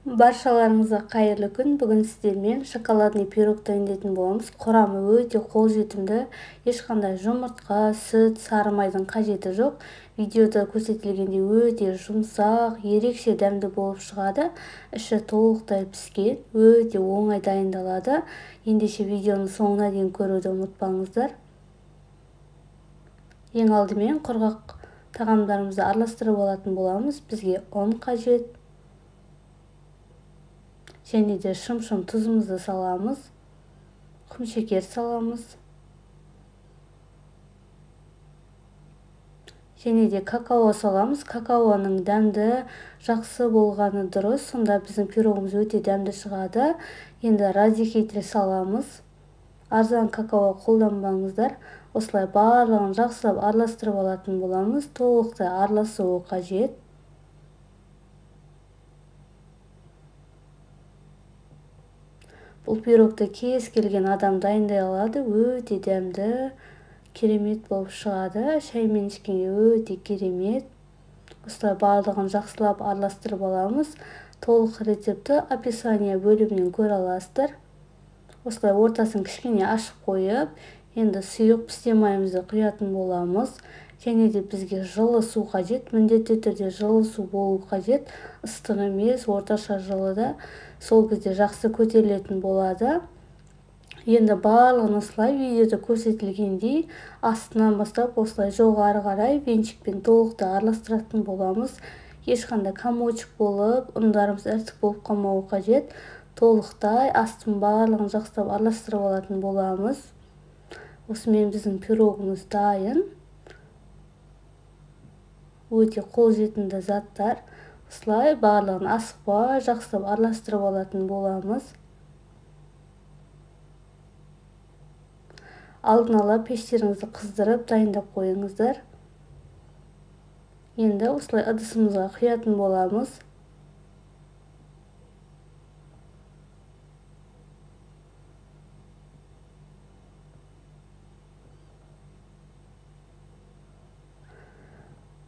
Баршаларыңызға қайырлы күн. Бүгін сіздермен шоколадный пирог дайындайтын боламыз. Құрамы өте қолжетімді. Ешқандай жұмыртқа, сүт, сары майдың қажеті жоқ. Видеода көрсетілгендей өте жұмсақ, ерекше дәмді болып шығады. Іші толықтай піскен, өте оңай дайындалады. Ендеше видеоны соңына дейін көруді ұмытпаңыздар. Ең алдымен құрғақ тағамдарымызды араластырып алатын боламыз. Бізге ұн қажет. Және де шым-шым тұзымызды саламыз. Құмшекер саламыз. Және де какао саламыз. Какаоның дәмді жақсы болғаны дұрыс. Сонда біздің пирогымыз өте дәмді шығады. Енді разделитель саламыз. Арзан какао қолданбаңыздар. Осылай барлығын жақсылап араластырып алатын боламыз. Толықтай араласуы қажет. Бұл пирогты кез келген адам дайындай алады. Өте дәмді, керемет болып шығады. Шаймен ішкенге өте керемет. Осылай барлығын жақсылап араластырып аламыз. Толық рецепті описание бөлімінен көре аласыздар. Осылай ортасын кішкене ашып қойып, енді сұйық пісте майымызды құятын боламыз. Және де бізге жылы су қажет. Міндетті түрде жылы су болу қажет. Ыстық емес, орташа жылыда. Сол кезде жақсы көтерілетін болады. Енді барлығын осылай видеода көрсетілгендей астынан бастап осылай жоғары қарай венчикпен толықтай араластыратын боламыз. Ешқандай комочек болып, ұндарымыз іртік болып қалмауы қажет. Толықтай астын барлығын жақсылап араластырып алатын боламыз. Осымен біздің пирогымыз дайын. Өте қолжетімді заттар. Осылай барлығын асықпай жақсылап араластырып алатын боламыз. Алдын ала пештеріңізді қыздырып дайындап қойыңыздар. Енді осылай ыдысымызға құятын боламыз.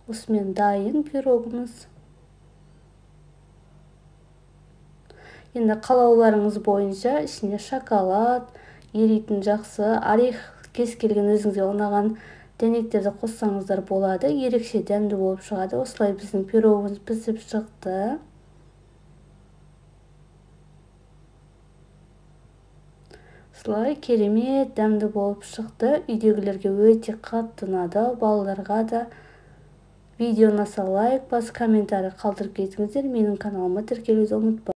Осымен дайын пирогымыз. Енді қалауларыңыз бойынша ішіне шоколад, еритін жақсы, орех, кез келген өзіңізге ұнаған дәнектерді қоссаңыздар болады. Ерекше дәмді болып шығады. Осылай біздің пирогымыз пісіп шықты. Осылай керемет дәмді болып шықты. Үйдегілерге өте қатты ұнады, балаларға да. Видео ұнаса лайк бас, комментарий қалдырып кетіңіздер. Менің каналыма тіркелуді ұмытпаңыздар.